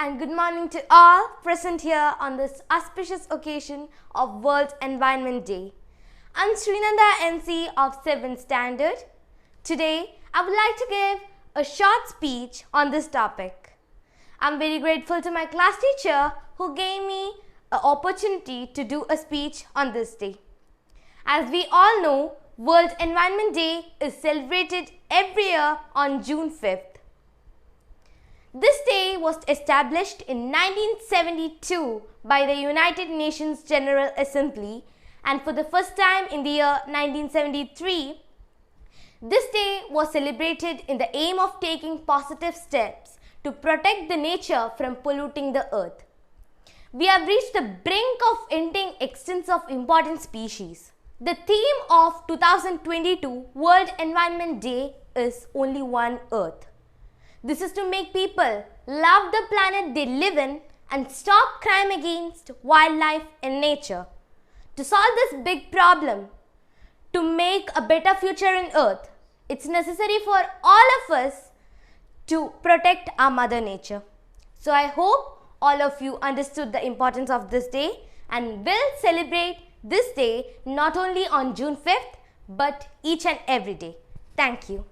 and good morning to all present here on this auspicious occasion of World Environment Day. I'm Sreenanda.MC of 7th Standard. Today, I would like to give a short speech on this topic. I'm very grateful to my class teacher who gave me an opportunity to do a speech on this day. As we all know, World Environment Day is celebrated every year on June 5th. This day was established in 1972 by the United Nations General Assembly, and for the first time in the year 1973, this day was celebrated in the aim of taking positive steps to protect the nature from polluting the earth. We have reached the brink of ending extinct of important species. The theme of 2022 World Environment Day is Only One Earth. This is to make people love the planet they live in and stop crime against wildlife and nature. To solve this big problem, to make a better future in Earth, it's necessary for all of us to protect our Mother Nature. So I hope all of you understood the importance of this day and will celebrate this day not only on June 5th but each and every day. Thank you.